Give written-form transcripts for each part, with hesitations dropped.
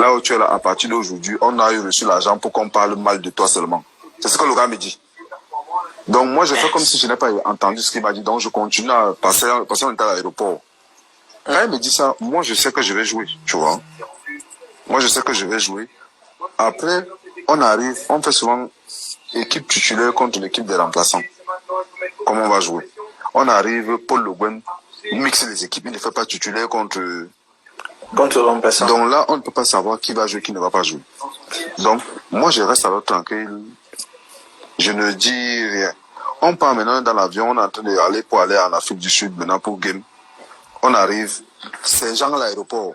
là où tu es là, à partir d'aujourd'hui, on a eu reçu l'argent pour qu'on parle mal de toi seulement. C'est ce que le gars me dit. Donc moi, je fais comme si je n'ai pas entendu ce qu'il m'a dit. Donc je continue à passer, on était à l'aéroport. Quand il me dit ça, moi je sais que je vais jouer, tu vois. Moi je sais que je vais jouer. Après, on arrive, on fait souvent équipe titulaire contre l'équipe des remplaçants. Comment on va jouer? On arrive, Paul Le Guen mixe les équipes, il ne fait pas titulaire contre le remplaçant. Donc là, on ne peut pas savoir qui va jouer, qui ne va pas jouer. Donc, moi je reste alors tranquille. Je ne dis rien. On part maintenant dans l'avion, on est en train d'aller pour aller en Afrique du Sud, maintenant pour game. On arrive, ces gens à l'aéroport,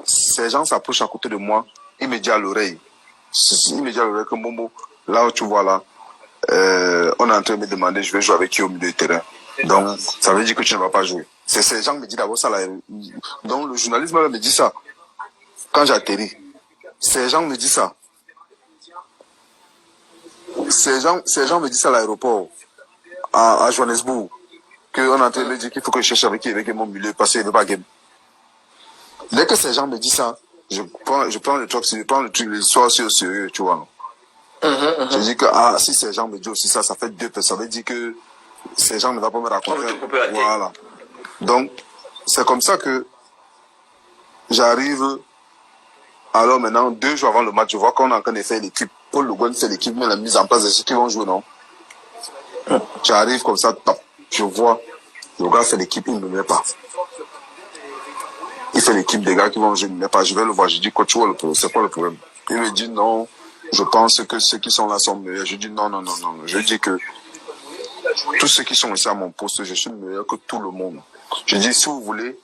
ces gens s'approchent à côté de moi, il me dit à l'oreille que Momo, là où tu vois là, on est en train de me demander, je vais jouer avec qui au milieu du terrain. Donc, ça veut dire que tu ne vas pas jouer. C'est ces gens qui me disent d'abord ça là. Donc, le journaliste me dit ça. Quand j'atterris, ces gens me disent ça. Ces gens me disent ça à l'aéroport, à Johannesburg, qu'on est en train de me dire qu'il faut que je cherche avec qui avec mon milieu parce qu'il ne veut pas game. Dès que ces gens me disent ça, je prends le truc, l'histoire aussi au sérieux, tu vois. Je dis que si ces gens me disent aussi ça, ça fait deux personnes. Ça veut dire que ces gens ne vont pas me raconter. Voilà. Donc, c'est comme ça que j'arrive. Alors maintenant, 2 jours avant le match, je vois qu'on est en train de faire l'équipe. Paul Le Guen fait l'équipe, mais la mise en place de ceux qui vont jouer, non? J'arrive comme ça, top. Je vois, le gars fait l'équipe, il ne me met pas. Il fait l'équipe des gars qui vont jouer, il ne me met pas. Je vais le voir, je dis, coach, c'est quoi le problème? Il me dit, non, je pense que ceux qui sont là sont meilleurs. Je dis, non. Je dis que tous ceux qui sont ici à mon poste, je suis meilleur que tout le monde. Je dis, si vous voulez,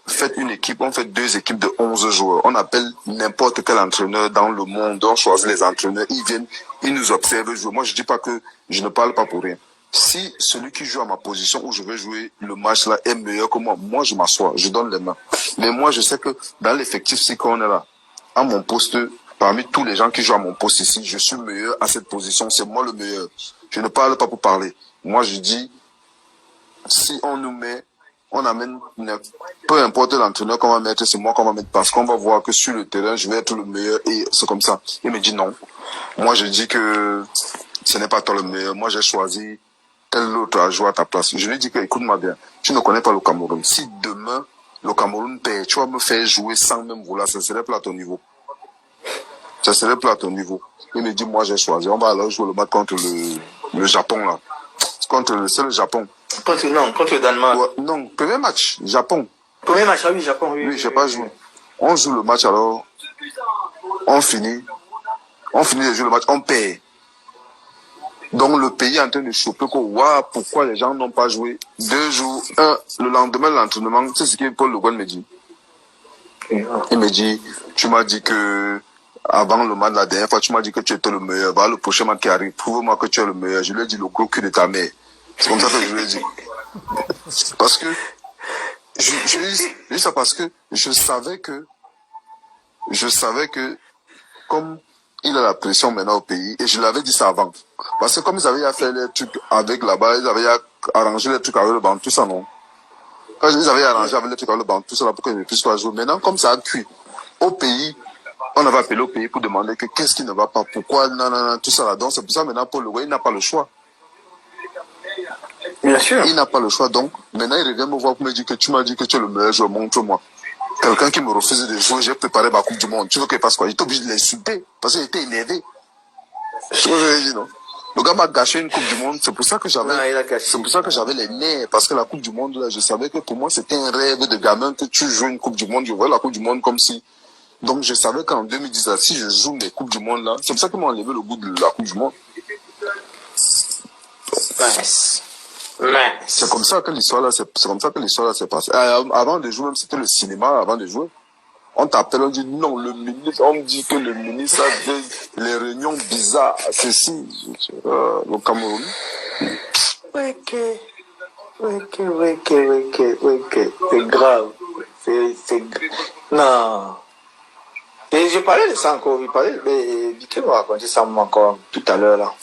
faites une équipe, on fait 2 équipes de 11 joueurs. On appelle n'importe quel entraîneur dans le monde, on choisit les entraîneurs, ils viennent, ils nous observent jouer. Moi, je dis pas que je ne parle pas pour rien. Si celui qui joue à ma position où je vais jouer le match là est meilleur que moi, je m'assois, je donne les mains. Mais moi, je sais que dans l'effectif, si qu'on est là, à mon poste, parmi tous les gens qui jouent à mon poste ici, je suis meilleur à cette position, c'est moi le meilleur. Je ne parle pas pour parler. Moi, je dis, si on nous met, on amène, peu importe l'entraîneur qu'on va mettre, c'est moi qu'on va mettre parce qu'on va voir que sur le terrain, je vais être le meilleur et c'est comme ça. Il me dit non. Moi, je dis que ce n'est pas toi le meilleur. Moi, j'ai choisi tel autre à jouer à ta place. Je lui dis que, écoute-moi bien, tu ne connais pas le Cameroun. Si demain, le Cameroun perd, tu vas me faire jouer sans même vouloir, ça serait plus à ton niveau. Ça serait plus à ton niveau. Il me dit, moi, j'ai choisi. On va alors jouer le match contre le Japon, là. C'est le Japon. Contre le Danemark. Ouais, non, premier match, Japon. Premier match, oui, Japon, oui. Oui, j'ai pas joué. On joue le match alors, on finit de jouer le match, on perd. Donc le pays est en train de choper que, waouh, pourquoi les gens n'ont pas joué 2 jours, le lendemain de l'entraînement, c'est ce que Paul Le Guen me dit. Il me dit, tu m'as dit que, avant le match, la dernière fois, tu m'as dit que tu étais le meilleur. Bah, le prochain match qui arrive, prouve-moi que tu es le meilleur. Je lui ai dit le gros cul de ta mère. C'est comme ça que je lui ai dit. Parce que, je dis ça parce que je savais que, comme il a la pression maintenant au pays, et je l'avais dit ça avant. Parce que comme ils avaient fait les trucs avec là-bas, ils avaient arrangé les trucs avec le banc, tout ça, non? Quand ils avaient arrangé avec les trucs avec le banc, tout ça, là, pour que je ne puisse pas jouer. Maintenant, comme ça a cuit, au pays, on avait appelé au pays pour demander que qu'est-ce qui ne va pas, pourquoi, non, tout ça là. Donc c'est pour ça maintenant Paul Le Guen, il n'a pas le choix. Bien sûr. Il n'a pas le choix. Donc maintenant il revient me voir pour me dire que tu m'as dit que tu es le meilleur joueur, montre-moi. Quelqu'un qui me refuse de jouer, j'ai préparé ma Coupe du Monde. Tu veux qu'il fasse quoi? J'étais obligé de l'insulter parce qu'il était énervé. Tu vois ce que je dis, non? Le gars m'a gâché une Coupe du Monde. C'est pour ça que j'avais les nerfs. Parce que la Coupe du Monde, là, je savais que pour moi, c'était un rêve de gamin que tu joues une Coupe du Monde. Je voyais la Coupe du Monde comme si. Donc, je savais qu'en 2010, si je joue mes Coupes du Monde, là, c'est pour ça qu'ils m'ont enlevé le goût de la Coupe du Monde. C'est comme ça que l'histoire, là, s'est passée. Avant de jouer, même, c'était le cinéma, avant de jouer. On t'appelle, on dit non, le ministre, on me dit que le ministre a fait les réunions bizarres, ceci, le Cameroun. C'est grave. Non. Et je parlais de ça encore, Vite m'a raconté ça encore tout à l'heure là.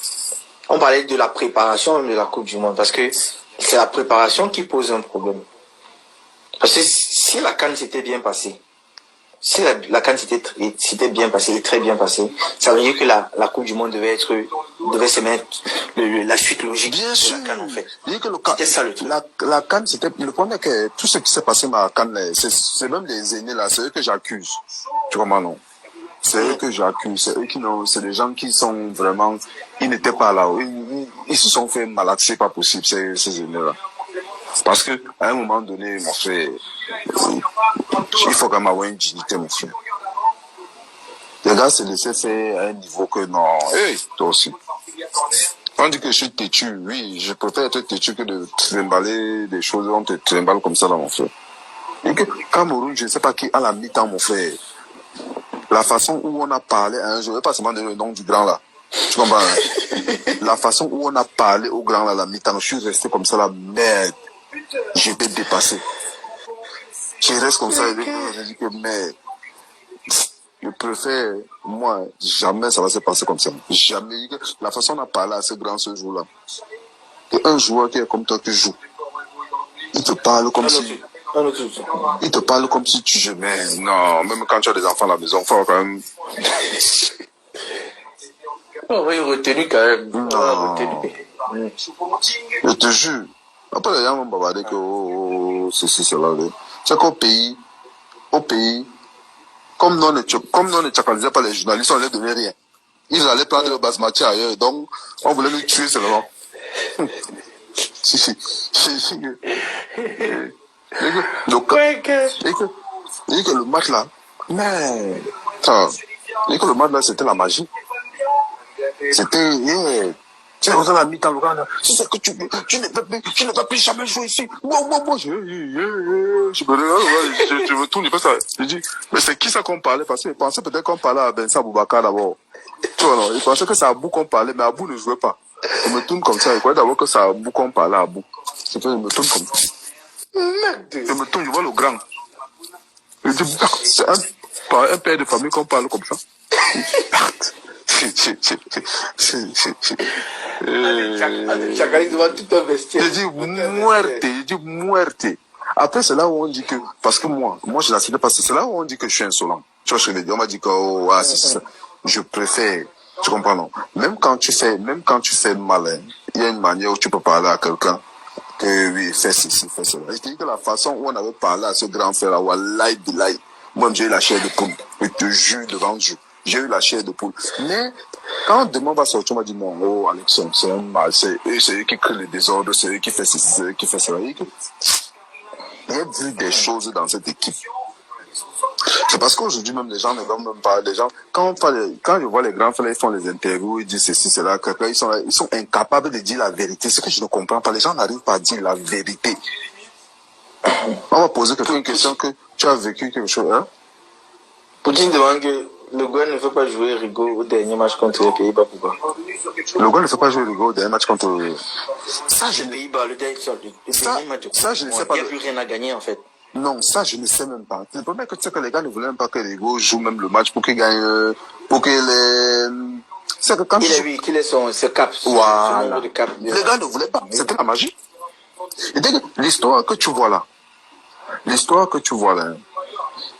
On parlait de la préparation de la Coupe du Monde, parce que c'est la préparation qui pose un problème. Parce que si la CAN s'était bien passée, si la CAN s'était bien passée, très bien passée, ça veut dire que la Coupe du Monde devait se mettre la suite logique bien de sûr. la CAN, en fait. C'était ça le truc. La CAN, c'était le problème que tout ce qui s'est passé dans la CAN, c'est même les aînés là, c'est eux que j'accuse. Tu comprends, non? C'est eux que j'accuse, c'est eux qui n'ont, c'est des gens qui sont vraiment, ils n'étaient pas là, ils se sont fait malades, c'est pas possible, ces aînés-là. Parce que, à un moment donné, mon frère, il faut quand même avoir une dignité, mon frère. Les gars se laissaient faire à un niveau que non, hey, toi aussi. On dit que je suis têtu, oui, je préfère être têtu que de trimballer des choses, on te trimballe comme ça là, mon frère. Et que Cameroun, je ne sais pas qui, à la mi-temps, mon frère, la façon où on a parlé, hein, je ne vais pas seulement donner le nom du grand là. Tu comprends? Hein? La façon où on a parlé au grand là, la mi-temps, je suis resté comme ça là, merde. J'étais dépassé. Je reste comme ça et je dis que merde. Je préfère, moi, jamais ça va se passer comme ça. Jamais. La façon dont on a parlé à ce grand ce jour-là. Un joueur qui est comme toi qui joue. Il te parle comme si. Il te parle comme si tu jouais. Mais non, même quand tu as des enfants à la maison, il faut quand même. Oui, retenu quand même. Non. Je te jure. Après, les gens vont bavarder que ceci, cela. C'est qu'au pays, comme non ne chacalisait pas les journalistes, on ne leur donnait rien. Ils allaient prendre le basmati ailleurs, donc on voulait nous tuer seulement. Donc, et que le match là, mais, et que le match là, c'était la magie. C'était, yeah. Tu es dans la mi-temps, le gars, c'est ça que tu veux, tu ne peux plus jamais jouer ici. Moi, je me tourne, il fait ça. Je dis, mais c'est qui ça qu'on parlait? Parce qu'il pensait peut-être qu'on parlait à Benza Boubacar d'abord. Tu vois, non, il pensait que c'est Abou qu'on parlait, mais Abou ne jouait pas. Je me tourne comme ça, il croyait d'abord que c'est Abou qu'on parlait à Abou. Je me tourne comme ça. Je me tourne, je vois le grand. Je dis, c'est un père de famille qu'on parle comme ça. Je dis muerte. Après, c'est là où on dit que, parce que moi, je n'assiste pas, c'est là où on dit que je suis insolent. Tu vois ce que je veux dire? On m'a dit que, oh, ah, c'est ça. Je préfère, tu comprends, non? Même quand tu fais malin, il y a une manière où tu peux parler à quelqu'un que, oui, fais ceci, fais cela. Je te dis que la façon où on avait parlé à ce grand frère, wallahi billahi, moi, j'ai eu la chair de poule. Je te jure devant Dieu. J'ai eu la chair de poule. Mais, quand demain va sortir, on m'a dit non, oh, Alexandre, c'est un mal, c'est eux qui créent le désordre, c'est eux qui font ceci, c'est eux qui font cela. Il y a vu des choses dans cette équipe. C'est parce qu'aujourd'hui, même les gens ne vont même pas, les gens, quand je vois les grands frères, ils font les interviews, ils disent ceci, cela, ils sont incapables de dire la vérité. Ce que je ne comprends pas, les gens n'arrivent pas à dire la vérité. On va poser une question que tu as vécu quelque chose, hein? Poutine demande que le Gouin ne veut pas jouer Rigaud au dernier match contre les Pays-Bas, pourquoi? Le Gouin ne fait pas jouer Rigaud au dernier match contre ça, les Pays-Bas, le dernier match. Ça, je ne sais pas. Il n'y a plus rien à gagner, en fait. Non, ça, je ne sais même pas. Le problème est que tu sais que les gars ne voulaient même pas que Rigaud joue même le match pour qu'il gagne, pour qu'il c'est que quand qu'il ait ce cap. Voilà. Les gars ne voulaient pas. C'était la magie. Et dès que l'histoire que tu vois là,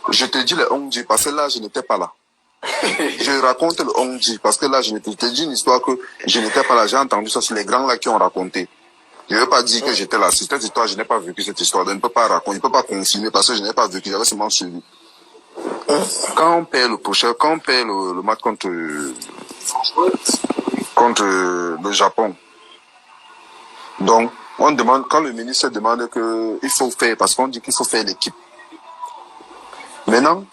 je te dis le Hongji, parce que là, je n'étais pas là. Je raconte le Hongji, parce que là, je te dis une histoire que je n'étais pas là. J'ai entendu ça, c'est les grands là qui ont raconté. Je ne veux pas dire que j'étais là. Cette histoire, je n'ai pas vécu cette histoire. Je ne peux pas raconter, je ne peux pas confirmer parce que je n'ai pas vécu. J'avais seulement suivi. Quand on perd le match contre le Japon, donc, on demande, quand le ministre demande qu'il faut faire, parce qu'on dit qu'il faut faire l'équipe. Maintenant,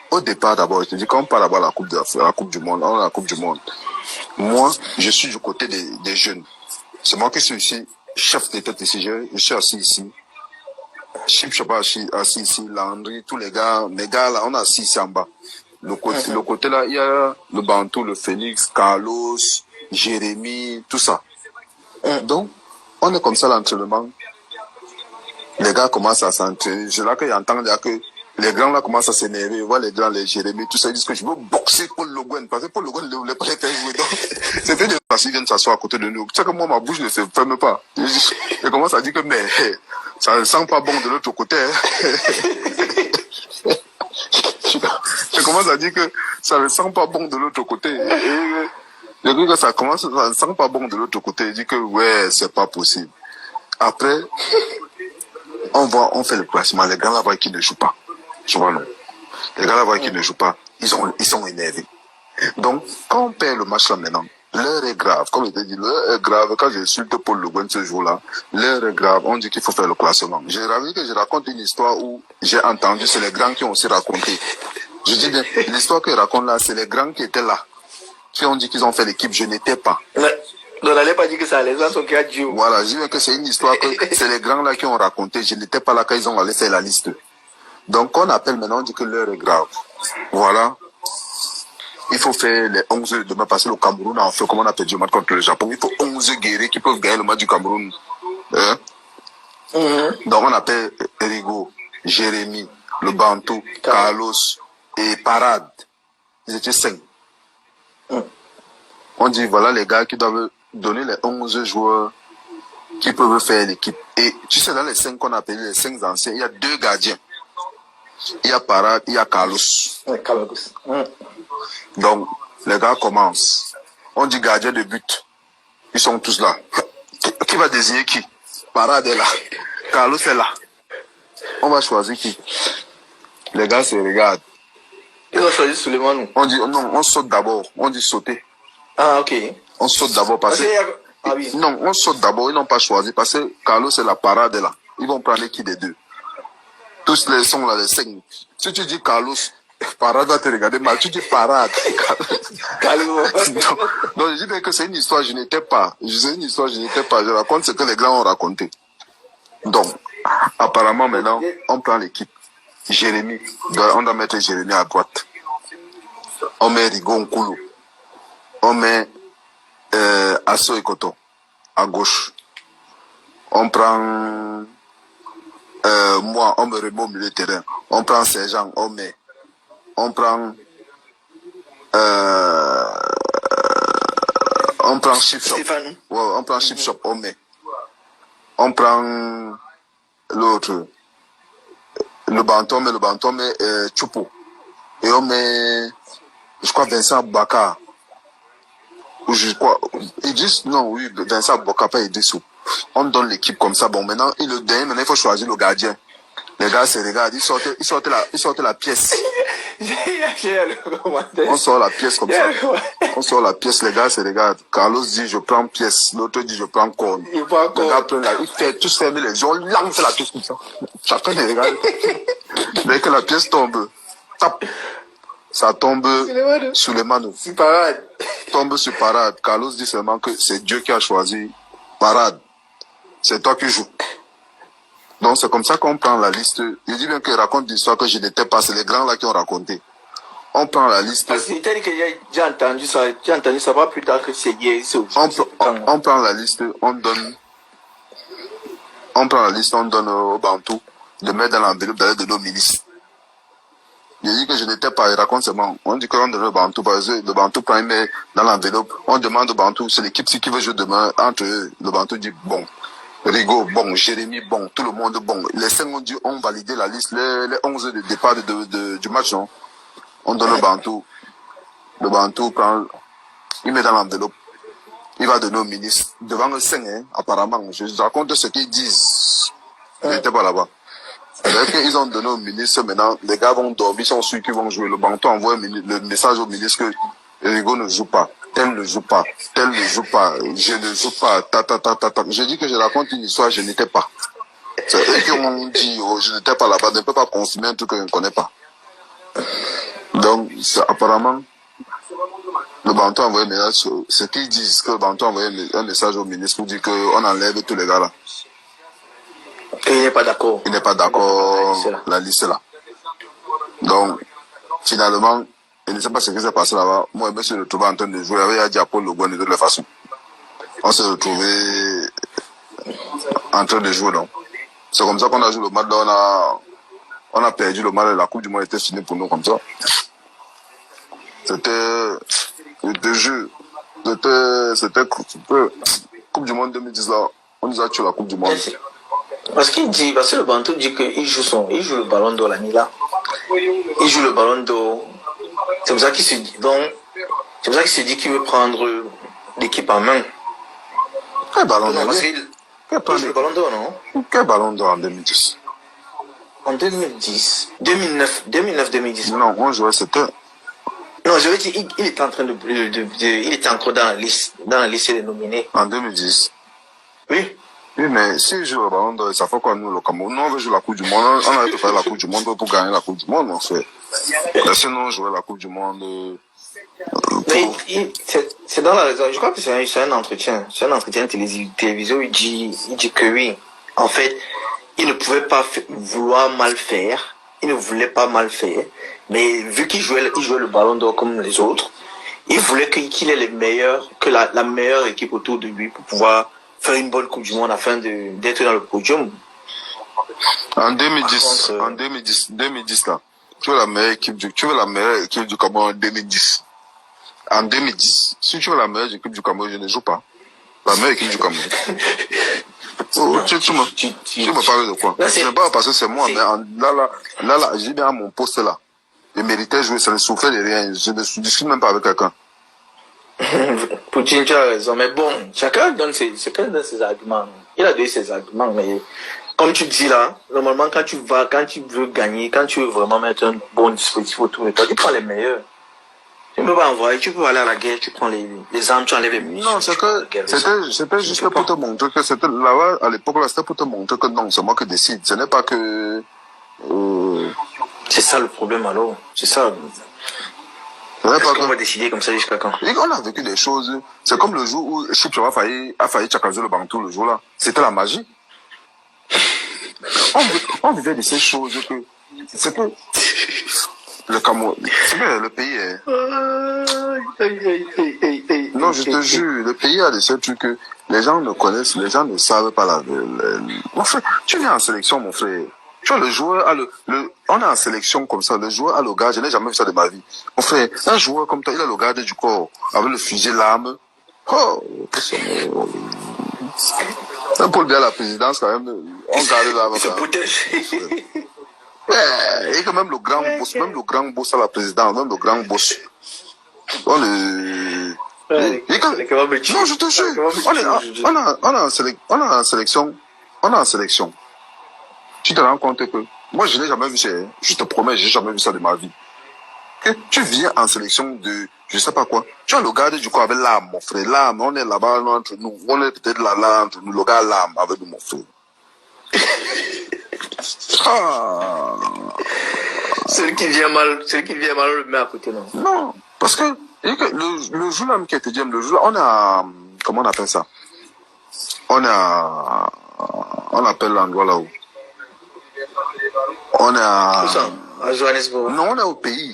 au départ d'abord, je te dis, quand on parle d'abord de la Coupe du Monde, on a la Coupe du Monde. Moi, je suis du côté des jeunes. C'est moi qui suis ici, chef de tête ici, je suis assis ici. Chip, je sais pas, assis ici, Landry, tous les gars là, on est assis ici en bas. Le côté là, il y a le Bantou, le Phoenix, Carlos, Jérémy, tout ça. Donc, on est comme ça l'entraînement. Les gars commencent à s'entraîner. C'est là qu'ils entendent que les grands là commencent à s'énerver. Ils voient les grands, les Jérémy, tout ça. Ils disent que je veux boxer Paul Le Guen. Parce que Paul Le Guen ne voulait pas les faire jouer. Donc, c'était des gens qui viennent s'asseoir à côté de nous. Tu sais que moi, ma bouche ne se ferme pas. Je commence à dire que, mais, ça ne sent pas bon de l'autre côté. commence à dire que ça ne sent pas bon de l'autre côté. Et je dis que ça ne sent pas bon de l'autre côté. Il dit que ouais, c'est pas possible. Après, on fait le classement. Les gars là-bas qui ne jouent pas. Tu vois, non. Les gars là-bas qui ne jouent pas, ils sont énervés. Donc, quand on perd le match là maintenant, l'heure est grave. Comme je t'ai dit, l'heure est grave. Quand j'insulte Paul Le Guen ce jour-là, l'heure est grave. On dit qu'il faut faire le classement. J'ai ravi que je raconte une histoire où j'ai entendu, c'est les grands qui ont aussi raconté. Je dis bien, l'histoire que je raconte là, c'est les grands qui étaient là, qui ont dit qu'ils ont fait l'équipe. Je n'étais pas. On n'allait pas dire que ça les gens sont qui a Dieu. Voilà, je dis bien que c'est une histoire que c'est les grands là qui ont raconté. Je n'étais pas là quand ils ont allé faire la liste. Donc, on appelle maintenant, on dit que l'heure est grave. Voilà. Il faut faire les 11 demain parce que le Cameroun a fait comme on a perdu le match contre le Japon. Il faut 11 guerriers qui peuvent gagner le match du Cameroun. Hein? Donc, on appelle Rigo, Jérémy, le Bantou, Carlos et Parade. Ils étaient 5. On dit, voilà les gars qui doivent donner les 11 joueurs qui peuvent faire l'équipe. Et tu sais, dans les 5 qu'on a appelé les 5 anciens, il y a 2 gardiens. Il y a Parade, il y a Carlos. Donc, les gars commencent. On dit gardien de but. Ils sont tous là. Qui va désigner qui? Parade est là. Carlos est là. On va choisir qui? Les gars se regardent. Ils ont choisi Souleymane. On dit non, on saute d'abord. On dit sauter. Ah, ok. On saute d'abord parce que... Ah, oui. Non, on saute d'abord. Ils n'ont pas choisi parce que Carlos est la Parade est là. Ils vont prendre qui des deux? Tous les sont là, les 5. Si tu dis Carlos, Parade va te regarder mal. Tu dis Parade. donc, je dis que c'est une histoire, je n'étais pas. C'est une histoire, je n'étais pas. Je raconte ce que les grands ont raconté. Donc, apparemment, maintenant, on prend l'équipe. Jérémy, on doit mettre Jérémy à droite. On met Rigo Nkulu. On met Asso Ekoto à gauche. On prend moi, on me remet au milieu de terrain. On prend Sergent, on met. On prend Chip Shop. Ouais, on prend Chip Shop, on met. On prend l'autre. Le Banton met Chupo. Et on met, je crois, Vincent Baka. Ou je crois, Idriss, non, oui, Vincent Baka, pas Idriss. On donne l'équipe comme ça. Bon, maintenant, maintenant, il faut choisir le gardien. Les gars se regardent, ils sortent la pièce. On sort la pièce comme ça. On sort la pièce, les gars se regardent. Carlos dit, je prends pièce. L'autre dit, je prends corne. Les gars prennent ils font tous fermer les yeux. On lance la pièce comme ça. Chacun les regarde. Dès que la pièce tombe, tape. Ça tombe sur les manos. Tombe sur Parade. Carlos dit seulement que c'est Dieu qui a choisi Parade. C'est toi qui joues. Donc c'est comme ça qu'on prend la liste. Je dis bien qu'il raconte l'histoire que je n'étais pas. C'est les grands là qui ont raconté. On prend la liste. Parce que j'ai entendu ça pas plus tard que c'est hier. On prend la liste, on donne au Bantou de mettre dans l'enveloppe d'aller de nos ministres. Je dis que je n'étais pas, il raconte seulement. On dit qu'on donne au Bantou, parce que le Bantou prend, il met dans l'enveloppe. On demande au Bantou, c'est l'équipe qui veut jouer demain. Entre eux, le Bantou dit bon. Rigo, bon. Jérémy, bon. Tout le monde, bon. Les 5 ont validé la liste. Les 11 de départ du match, non. On donne au Bantou. Le Bantou prend, il met dans l'enveloppe. Il va donner au ministre. Devant le 5, hein, apparemment. Je raconte ce qu'ils disent. Je n'étais pas là-bas. Ils ont donné au ministre, maintenant, les gars vont dormir, ils sont sûrs qu'ils vont jouer. Le Bantou envoie le message au ministre que Rigo ne joue pas, tel ne joue pas, tel ne joue pas, je ne joue pas, Je dis que je raconte une histoire, je n'étais pas. C'est eux qui m'ont dit, oh, je n'étais pas là-bas, je ne peux pas consommer un truc que je ne connais pas. Donc, apparemment, le Bantou a envoyé un message, ce qu'ils disent, que le Bantou a envoyé un message au ministre pour dire qu'on enlève tous les gars là. Et il n'est pas d'accord. Il n'est pas d'accord, la liste là. Donc, finalement, je ne sais pas ce qui s'est passé là-bas. Moi, je me suis retrouvé en train de jouer. Il y a Diapo Le Guen de toutes les façons. On s'est retrouvé en train de jouer donc. C'est comme ça qu'on a joué le match là. On a perdu le match. La Coupe du Monde était finie pour nous comme ça. C'était Coupe du Monde 2010 là. On nous a tué la Coupe du Monde. Parce que le Bantou dit qu'il joue le ballon d'or l'année là. Il joue le ballon d'or C'est pour ça qu'il se dit, donc, c'est pour ça qu'il se dit qu'il veut prendre l'équipe en main. Quel ballon Non, d'or? parce qu'il touche le ballon d'or, non? Quel ballon d'or en 2010? En 2010, 2009-2010. Non, on jouait, c'était... Non, je veux dire, il était en train il était encore dans la liste des nominés. En 2010. Oui. Oui, mais si je joue le ballon d'or, ça fait quoi nous, le Cameroun? Nous, on veut jouer la Coupe du Monde. On a fait la Coupe du Monde pour gagner la Coupe du Monde, en fait. Mais sinon, on jouait la Coupe du Monde... Mais c'est dans la raison. Je crois que c'est un entretien. C'est un entretien télévision. Il dit que oui. En fait, il ne pouvait pas vouloir mal faire. Il ne voulait pas mal faire. Mais vu qu'il jouait le ballon d'or comme les autres, il voulait qu'il ait les meilleurs, que la meilleure équipe autour de lui pour pouvoir faire une bonne Coupe du Monde afin d'être dans le podium. En 2010 là, tu veux la meilleure équipe du Cameroun en 2010. En 2010, si tu veux la meilleure équipe du Cameroun, je ne joue pas. La meilleure équipe du Cameroun. Oh, tu me parles de quoi? Ce n'est pas parce que c'est moi, mais là, je dis bien à mon poste là. Je méritais jouer, ça ne souffrait de rien. Je ne discute même pas avec quelqu'un. Poutine, tu as raison. Mais bon, chacun donne ses arguments. Il a donné ses arguments, mais comme tu dis là, normalement, quand tu veux gagner, quand tu veux vraiment mettre un bon dispositif autour de toi, tu prends les meilleurs. Tu ne peux pas envoyer, tu peux aller à la guerre, tu prends les armes, tu enlèves les munitions. Non, c'était juste pour te montrer que c'était là-bas, à l'époque là, c'était pour te montrer que non, c'est moi qui décide. Ce n'est pas que... C'est ça le problème alors. C'est ça. Est-ce qu'on va décider comme ça jusqu'à quand? On a vécu des choses. C'est comme le jour où Chipchova a failli tchakaser le Bantou le jour là. C'était la magie. On vivait de ces choses que... C'est que... Le Cameroun, c'est bien, le pays est... Non, je te jure, le pays a de ces trucs que les gens ne connaissent, les gens ne savent pas Mon frère, tu viens en sélection, mon frère. Tu vois, le joueur a on est en sélection comme ça, le joueur a le garde, je n'ai jamais vu ça de ma vie. Mon frère, un joueur comme toi, il a le garde du corps, avec le fusil, l'arme. Oh, un peu bien la présidence, quand même, on garde l'arme. Il se protège. Et que même le grand boss à la présidence, même le grand boss. Non, je te jure, on est en sélection. Tu te rends compte que, moi je n'ai jamais vu ça, je te promets, j'ai jamais vu ça de ma vie. Que tu viens en sélection de, je sais pas quoi, tu as le gars du corps avec l'âme, mon frère, l'âme, on est là-bas entre nous, on est peut-être là entre nous, le gars l'âme avec nous, mon frère. Ah. Celui qui vient mal, on le met à côté, non? Non, parce que le jour là qui était dit, le jour là, on a, comment on appelle ça? On appelle l'endroit là où? On est à Johannesburg. Non, on est au pays.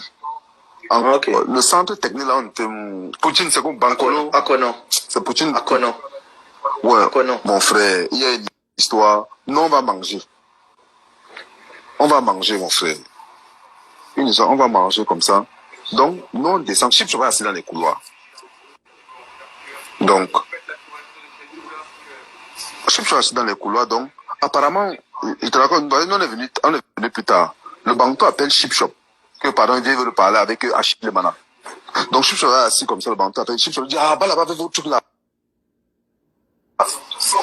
Okay. Le centre technique là, on était... Poutine, c'est comme Bankolo. Akono. C'est Poutine. Akono. Ouais. Akono. Mon frère, il y a une histoire. Non, on va manger. On va manger, mon frère. Une histoire, on va manger comme ça. Donc, nous, on descend. Chip sera assis dans les couloirs. Donc, Chip sera assis dans les couloirs. Donc, apparemment, il te raconte, nous, on est venu plus tard. Le banco appelle Chip Shop. Que, pardon, il veut parler avec Achille Lemana. Donc, Chip Shop est assis comme ça, le banco appelle Chip Shop. Il dit, ah, bah là-bas, avec vos trucs là.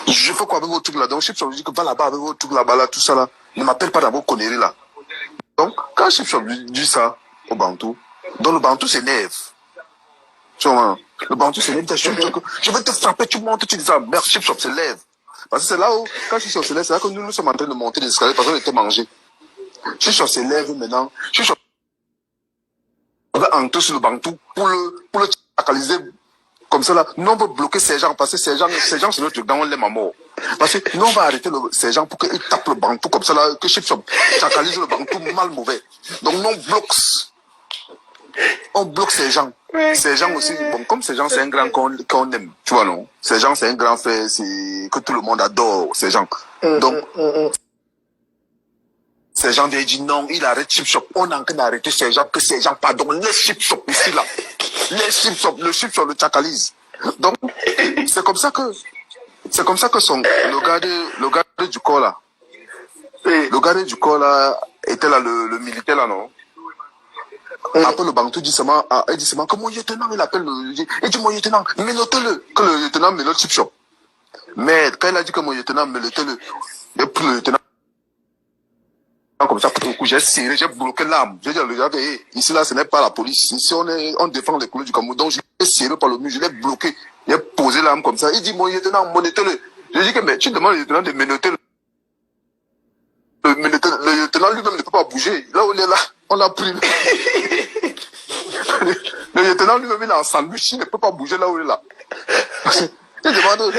Je fais quoi avec vos trucs là? Donc, Chip Shop dit que va là-bas avec vos trucs là-bas, là, tout ça là. Ne m'appelle pas dans vos conneries là. Donc, quand Chip Shop dit ça au bantou, donc le bantou s'énerve. Tu vois, le bantou s'énerve, je vais te frapper, tu montes, tu dis ça, merde, Chip Shop s'élève. Parce que c'est là où, quand Chip Shop s'élève, c'est là que nous sommes en train de monter les escaliers parce qu'on était mangés. Chip Shop s'élève maintenant, Chip Shop va entrer sur le bantou pour le chacaliser comme ça là. Nous on veut bloquer ces gens parce que ces gens c'est notre truc, on l'aime à mort. Parce que nous on va arrêter ces gens pour qu'ils tapent le bantou comme ça là, que Chip Shop chacalise le bantou mal mauvais. Donc nous on bloque ces gens. Ces gens aussi, bon, comme ces gens c'est un grand qu'on aime, tu vois non? Ces gens c'est un grand frère, c'est que tout le monde adore ces gens. Donc ces gens viennent dire non, il arrête Chip Shop. On est en train d'arrêter ces gens, que ces gens pardon, laisse Chip Shop ici là. Laisse Chip Shop, le Chip Shop le chacalise. Donc c'est comme ça que le gardien du corps là. Le gardien du corps là était là, le militaire là non. Après, le Bantou dit seulement, il dit seulement que mon lieutenant, il appelle il dit mon lieutenant, menotez-le, que le lieutenant menote Chip Shop. Mais quand il a dit que mon lieutenant menotez-le, il a pris le lieutenant comme ça, pour le coup, j'ai serré, j'ai bloqué l'arme. J'ai dit, regardez, ici là, ce n'est pas la police. Ici, on défend les couleurs du Cameroun. Donc, j'ai serré par le mur, je l'ai bloqué. J'ai posé l'arme comme ça. Il dit, mon lieutenant, menotez-le. Je dis que, mais tu demandes au lieutenant de menoter le lieutenant lui-même ne peut pas bouger. Là où il est là, on l'a pris. Le lieutenant lui-même, il est en sandwich, il ne peut pas bouger là où il est là. Je demande,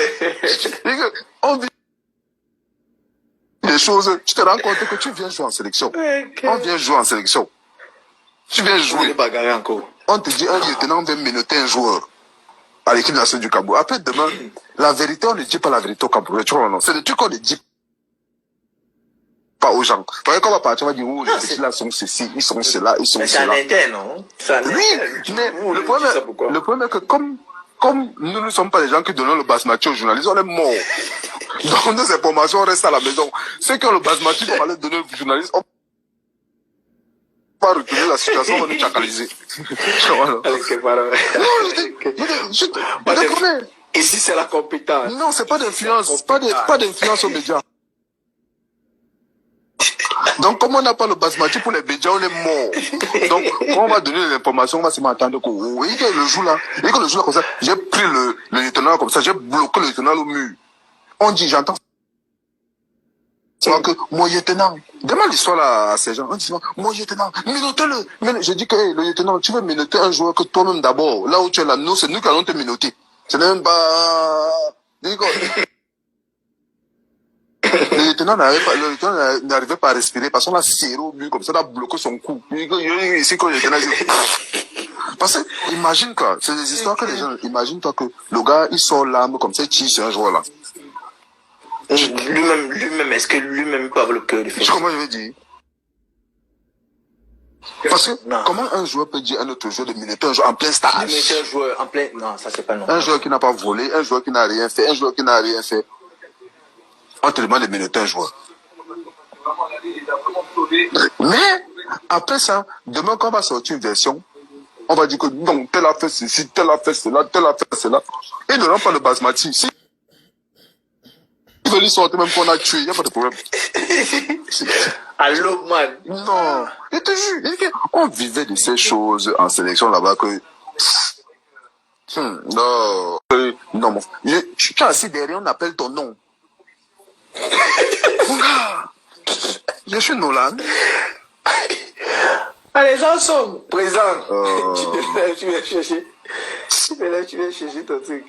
on vit des choses, tu te rends compte que tu viens jouer en sélection. On vient jouer en sélection. Tu viens jouer. On te dit, un lieutenant vient menotter un joueur à l'équipe nationale du Cameroun. Après, demain, la vérité, on ne dit pas la vérité au Cameroun. Tu vois, non? C'est le truc qu'on ne dit pas aux gens. Vous voyez, quand on va partir, on va dire, oh, les petits là sont ceci, ils sont cela, ils sont cela. Mais c'est un interne, non? Oui, mais le problème est que comme nous ne sommes pas les gens qui donnent le basmati aux journalistes, on est morts. Donc, nos informations restent à la maison. Ceux qui ont le basmati pour aller donner aux journalistes, on va retourner la situation, on va nous chacaliser. Ici, c'est la compétence. Non, c'est pas d'influence, pas d'influence aux médias. Donc, comme on n'a pas le basmati pour les médias, on est mort. Donc, quand on va donner l'information, on va se m'attendre que, oui, le jour là, comme ça, j'ai pris le lieutenant comme ça, j'ai bloqué le lieutenant au mur. On dit, j'entends. Que mon lieutenant, demande l'histoire là à ces gens. On dit, mon lieutenant, menotez-le. Je dis que, hey, le lieutenant, tu veux menoter un joueur que toi-même d'abord, là où tu es là, nous, c'est nous qui allons te menoter. C'est même pas, le lieutenant n'arrivait pas à respirer parce qu'on a serré au mur comme ça, on a bloqué son cou. Ici, quand le lieutenant parce que, imagine quoi, c'est des histoires que les gens, imagine toi que le gars, il sort l'arme comme ça, il tire sur un joueur là. Lui-même, est-ce que lui-même peut avoir le cœur de faire? Comment je vais dire? Parce que, non. Comment un joueur peut dire à un autre joueur de menoter un joueur en plein stade? Menoter un joueur en plein, non, ça c'est pas non. Un joueur qui n'a pas volé, un joueur qui n'a rien fait, on te demande de menoter un joueur. Mais, après ça, demain quand on va sortir une version, on va dire que non, tel a fait ceci, tel a fait cela, tel a fait cela. Et ne rend pas le basmati. Si ils veulent sortir même qu'on a tué, il n'y a pas de problème. Allô, man. Non, je te jure, on vivait de ces choses en sélection là-bas que... non, non, tu es assis derrière, on appelle ton nom. Mon gars, je suis Nolan. Allez, j'en sont présents. Tu viens chercher ton truc.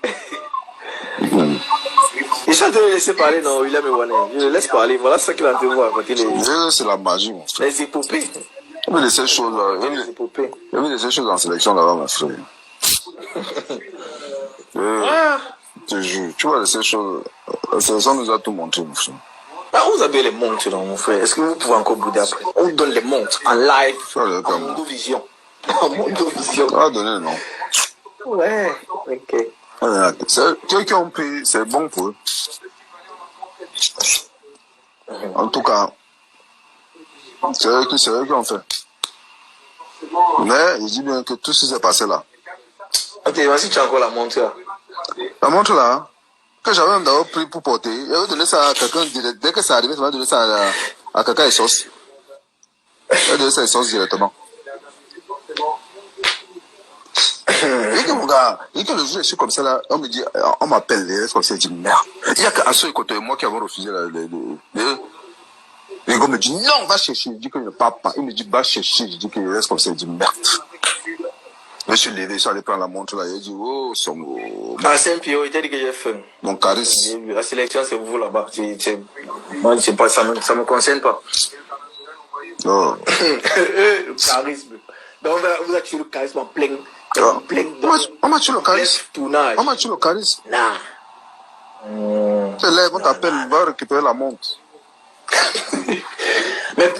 Je suis en train de laisser parler, non, William et Wane. Je le laisse parler, voilà ce qu'il a en train de voir. C'est la magie, mon frère. Les épopées. Il y avait ces choses là. Il y avait ces choses en sélection là-bas, mon frère. Je te jure, tu vois, ces choses. La sélection nous a tout montré, mon frère. Ah, vous avez les montres, là, mon frère. Est-ce que vous pouvez encore bouder après? On vous donne les montres en live, en Mondovision. En Mondovision. On va donner le nom. Ouais, ok. Ceux qui ont pris, c'est bon pour eux. En tout cas, c'est eux qui ont fait. Mais je dis bien que tout ce qui s'est passé là. Ok, vas-y, tu as encore la montre là. La montre là, que j'avais même d'abord pris pour porter, j'avais donné ça à quelqu'un direct. Dès que ça arrivait, j'avais donné ça à quelqu'un et sauce. J'avais donné ça et sauce directement. Et que mon gars, et que le jour je suis comme ça là, on me dit, on m'appelle les restes comme ça, je dis merde. Il y a qu'à ceux côté moi qui avons refusé les gars me dit non, va chercher. Je dis qu'il ne part pas. Il me dit va chercher. Je dis qu'il reste comme ça, je dis merde. Je me suis levé, je suis allé prendre la montre là, il dit oh, ah, c'est un pio, il t'a dit que j'ai fait. Mon charisme. La sélection c'est vous là-bas. Moi, je sais pas, ça me concerne pas. Non. Charisme. Donc vous avez tué le charisme en plein. On m'a tué le charisme. On m'a tué le charisme. Nah. C'est là, on t'appelle, va récupérer la montre. Mais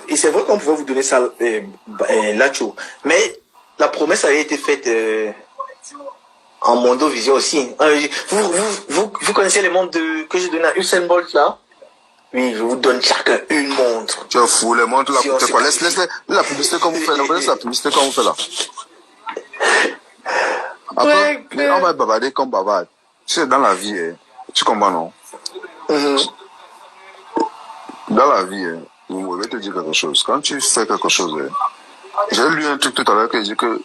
et c'est vrai qu'on pouvait vous donner ça là-dessus. Mais la promesse avait été faite en Mondovision aussi. Vous connaissez les montres que j'ai donné à Usain Bolt là? Oui, je vous donne chacun une montre. Tu es fou, les montres là, Si on c'est se quoi? casse. Laisse la publicité comme vous faites là. Laisse la publicité comme vous faites là. Après, on va bavarder comme bavard. Tu sais, dans la vie, tu comprends, non? Dans la vie, je vais te dire quelque chose. Quand tu fais quelque chose, j'ai lu un truc tout à l'heure qui dit que,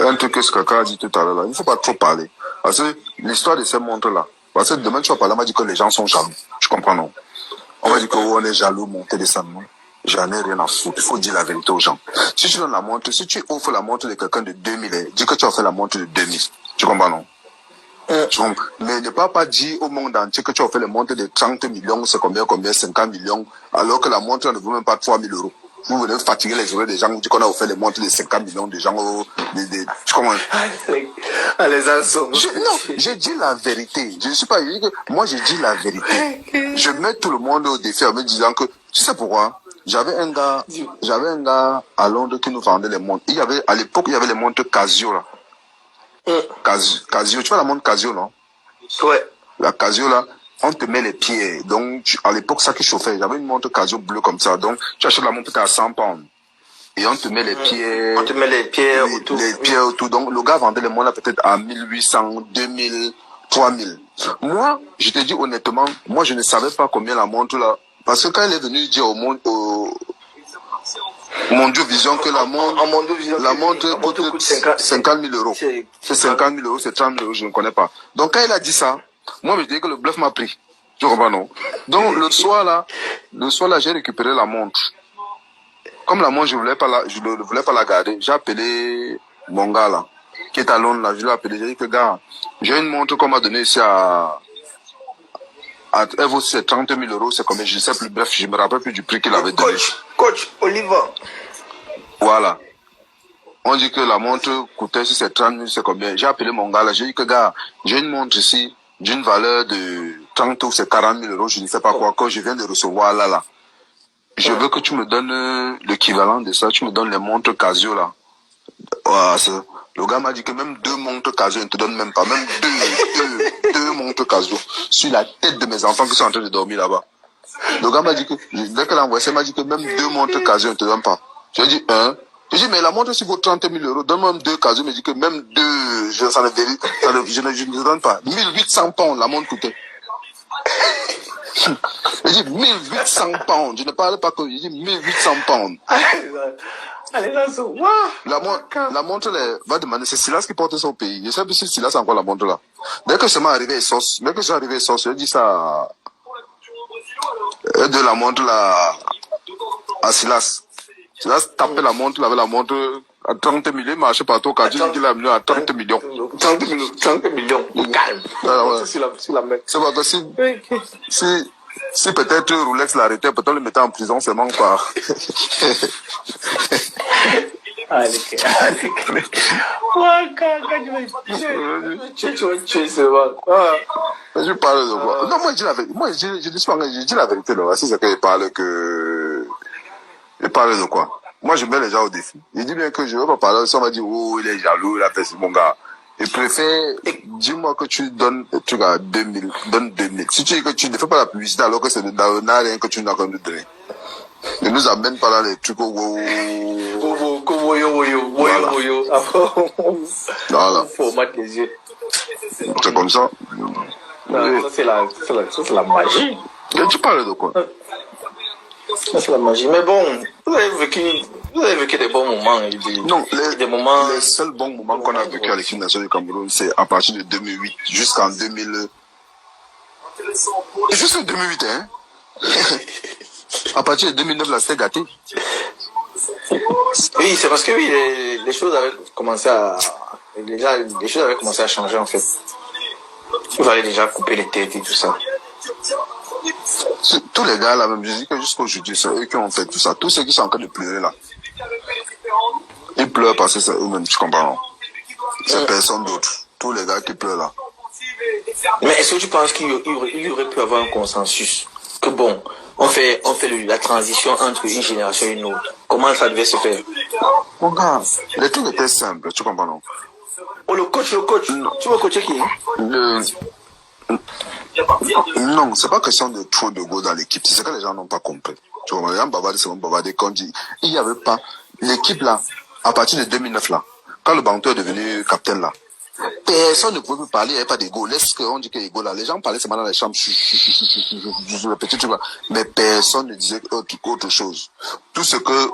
un truc que ce quelqu'un a dit tout à l'heure là, il ne faut pas trop parler. Parce que l'histoire de ces montres là, parce que demain tu vas parler, on va dire que les gens sont jaloux. Tu comprends, non? On va dire qu'on est jaloux, monter, descendre. Non? J'en ai rien à foutre. Il faut dire la vérité aux gens. Si tu donnes la montre, si tu offres la montre de quelqu'un de 2000, dis que tu as fait la montre de 2000. Tu comprends, non? Mais ne pas dire au monde entier que tu as fait les montres de 30 millions, c'est combien, 50 millions, alors que la montre ne vaut même pas 3000 euros. Vous venez fatiguer les oreilles des gens, vous dites qu'on a offert les montres de 50 millions de gens, tu comprends? Les assauts. Non, j'ai dit la vérité. Je ne suis pas, moi j'ai dit la vérité. Je mets tout le monde au défi en me disant que, tu sais pourquoi? J'avais un gars à Londres qui nous vendait les montres. À l'époque, il y avait les montres Casio, là. Casio, tu vois la montre Casio, non? Ouais. La Casio, là, on te met les pieds. Donc, à l'époque, ça qui chauffait. J'avais une montre Casio bleue comme ça. Donc, tu achètes la montre peut-être à 100 pounds. Et on te met les pieds. On te met les pieds autour. Les pieds autour. Donc, le gars vendait les montres là peut-être à 1800, 2000, 3000. Moi, je te dis honnêtement, moi, je ne savais pas combien la montre là. Parce que quand elle est venue dire au monde, Mondio Vision que la montre coûte 50 000 euros. C'est 50 000 euros, c'est 30 000 euros, je ne connais pas. Donc quand il a dit ça, moi je dis que le bluff m'a pris. Tu comprends, non? Donc le soir là, j'ai récupéré la montre. Comme la montre, je ne voulais pas la garder. J'ai appelé mon gars là, qui est à Londres là, je l'ai appelé, j'ai dit que gars, j'ai une montre qu'on m'a donnée ici elle vaut 30 000 euros, c'est combien? Je ne sais plus, bref, je ne me rappelle plus du prix qu'il avait donné. Coach Oliver. Voilà. On dit que la montre coûtait, si c'est 30 000, c'est combien? J'ai appelé mon gars là, j'ai dit que gars, j'ai une montre ici, d'une valeur de 30 ou c'est 40 000 euros, je ne sais pas quoi, que je viens de recevoir là. Je veux que tu me donnes l'équivalent de ça, tu me donnes les montres Casio là. Le gars m'a dit que même 2 montres Casio, il ne te donne même pas. Même deux montres Casio sur la tête de mes enfants qui sont en train de dormir là-bas. Le gars m'a dit que, dès qu'elle a envoyé ça, il m'a dit que même 2 montres Casio, il ne te donne pas. J'ai dit, J'ai dit, mais la montre, si vaut 30 000 euros, donne-moi 2 Casio. Il m'a dit que même 2, je ne donne pas. 1800 pounds, la montre coûtait. J'ai dit 1800 pounds. Je ne parlais pas que, j'ai dit 1800 pounds. Allez, là, ça, la montre, va demander, c'est Silas qui porte ça au pays. Je sais plus si Silas a encore la montre là. Dès que je m'est arrivé à Sauce, j'ai dit ça de la montre là à Silas. Silas tapait la montre, il avait la montre à 30 millions, il marchait partout, quand il dit qu'il a amené à 30 millions. 30 millions, calme. C'est pas que si peut-être Rolex l'arrêtait, peut-être le mettait en prison seulement par. Allez. Tu sais pas. Je parle de quoi? Non, moi, je dis la vérité. Moi, je dis la vérité, là. Si c'est qu'il parle il parle de quoi? Moi, je mets les gens au défi. Il dit bien que je ne veux pas parler. Si on va dire, oh, il est jaloux, il a fait ce mon gars. Il préfère, dis-moi que tu donnes, tu as 2000, donne 2000. Si tu dis que tu ne fais pas la publicité alors que c'est n'a rien que tu n'as qu'à nous donner. Ne nous amène pas là les trucs au voilà. Faut mettre les yeux. C'est comme ça. Non, ça c'est la magie. Et tu parles de quoi? Ça c'est la magie. Mais bon, vous avez vécu des bons moments. Non, les seuls bons moments qu'on a vécu à l'équipe nationale du Cameroun, c'est à partir de 2008 jusqu'en 2000. Jusqu'en 2008, hein? À partir de 2009, là, c'était gâté. Oui, c'est parce que oui, les choses avaient commencé à changer en fait. Il fallait déjà couper les têtes et tout ça. Tous les gars là, même, je dis que jusqu'aujourd'hui, c'est eux qui ont fait tout ça. Tous ceux qui sont en train de pleurer là, ils pleurent parce que c'est eux-mêmes, tu comprends? C'est personne d'autre. Tous les gars qui pleurent là. Mais est-ce que tu penses qu'il y aurait pu avoir un consensus? Que bon, on fait la transition entre une génération et une autre. Comment ça devait se faire? Mon gars, les trucs étaient simples, tu comprends, non? Oh, le coach. Non. Tu veux coacher qui? Non, c'est pas question de trop de go dans l'équipe. C'est ce que les gens n'ont pas compris. Tu vois, les gens bavardent, c'est bon bavarder quand dit, il n'y avait pas l'équipe là, à partir de 2009 là, quand le Bantou est devenu capitaine là, personne ne pouvait plus parler, il n'y avait pas d'ego. Laisse qu'on dit qu'il y a ego là. Les gens parlaient seulement dans les chambres, le petit truc là. Mais personne ne disait autre chose. Tout ce que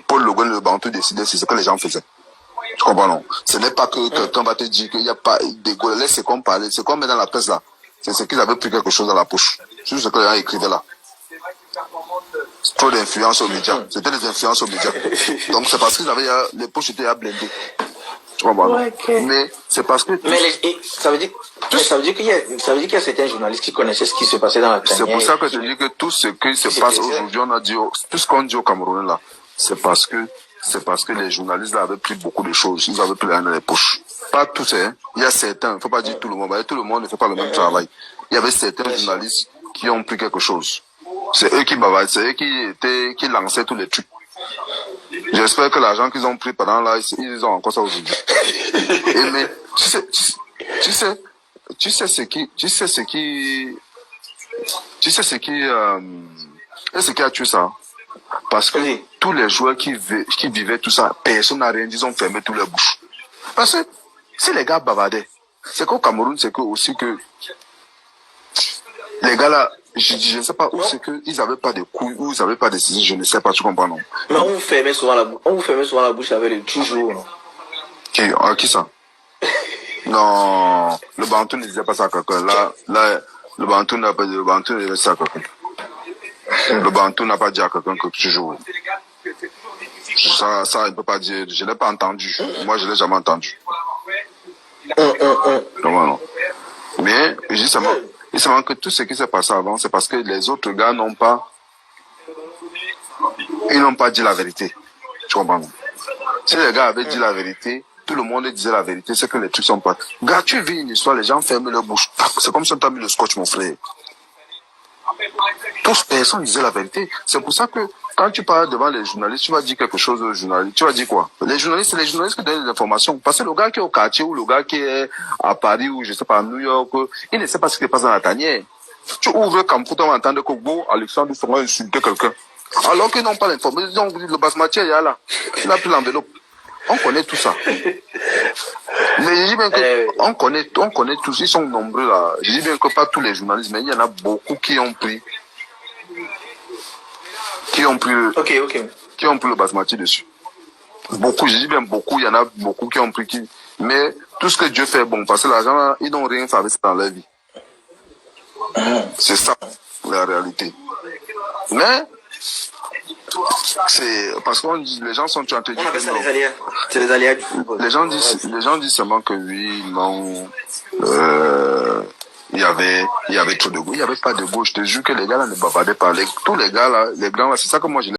Paul Le Guen et le Bantou décidaient, c'est ce que les gens faisaient. Tu comprends, non? Ce n'est pas que quelqu'un va te dire qu'il n'y a pas d'ego. Laisse ce qu'on parlait, ce qu'on met dans la presse là. C'est ce qu'ils avaient pris quelque chose dans la poche. C'est ce que les gens écrivaient là. Trop d'influence aux médias. C'était des influences aux médias. Donc c'est parce qu'ils avaient, les poches étaient à blender. Tu comprends? Ouais, okay. Mais c'est parce que... ça veut dire qu'il y a certains journalistes qui connaissaient ce qui se passait dans la tanière. C'est pour ça que je dis que tout ce qui se passe aujourd'hui, on a dit, tout ce qu'on dit au Cameroun là, c'est parce que les journalistes là avaient pris beaucoup de choses. Ils avaient pris dans les poches. Pas tous, hein. Il y a certains, il ne faut pas dire tout le monde. Tout le monde ne fait pas le même travail. Il y avait certains journalistes qui ont pris quelque chose. C'est eux qui bavardent, c'est eux qui lançaient tous les trucs. J'espère que l'argent qu'ils ont pris pendant là, ils ont encore ça aujourd'hui. Mais tu sais ce qui a tué ça. Parce que tous les joueurs qui vivaient tout ça, personne n'a rien dit, ils ont fermé tous leurs bouches. Parce que si les gars bavardaient, c'est qu'au Cameroun, c'est que aussi que les gars là, je ne sais pas où c'est qu'ils n'avaient pas de couilles, où ils n'avaient pas de saisons, je ne sais pas, tu comprends, non? Mais on vous fermait souvent la bouche avec les toujours, non? Qui ça? Non, le Bantou ne disait pas ça à quelqu'un. Là, le Bantou n'a pas dit ça à quelqu'un. Le Bantou n'a pas dit à quelqu'un que toujours. Ça, il ne peut pas dire, je ne l'ai pas entendu. Moi, je ne l'ai jamais entendu. Non. Mais, justement que tout ce qui s'est passé avant, c'est parce que les autres gars n'ont pas dit la vérité. Tu comprends? Si les gars avaient dit la vérité, tout le monde disait la vérité, c'est que les trucs sont pas. Gars, tu vis une histoire, les gens ferment leur bouche. C'est comme si on t'a mis le scotch, mon frère. Tous, personne disait la vérité. C'est pour ça que quand tu parles devant les journalistes, tu vas dire quelque chose aux journalistes. Tu vas dire quoi? Les journalistes, c'est les journalistes qui donnent des informations. Parce que le gars qui est au quartier ou le gars qui est à Paris ou je sais pas, à New York, il ne sait pas ce qui se passe dans la tanière. Tu ouvres comme pour t'entendre que bon, Alexandre sera insulter quelqu'un. Alors qu'ils n'ont pas l'information. Le basmati, il y a là. Il a pris l'enveloppe. On connaît tout ça. Mais je dis bien que on connaît tous, ils sont nombreux là. Je dis bien que pas tous les journalistes, mais il y en a beaucoup qui ont pris le basmati dessus. Beaucoup, je dis bien beaucoup, il y en a beaucoup qui ont pris mais tout ce que Dieu fait bon, parce que l'argent là, ils n'ont rien fait dans leur vie. C'est ça, la réalité. Mais c'est parce que les gens sont en train de dire. On appelle ça les aléas. C'est les aléas du football. Les gens disent seulement que oui, non, il y avait trop de goût. Il n'y avait pas de goût. Je te jure que les gars là ne bavardaient pas. Tous les gars là, les grands là, c'est ça que moi je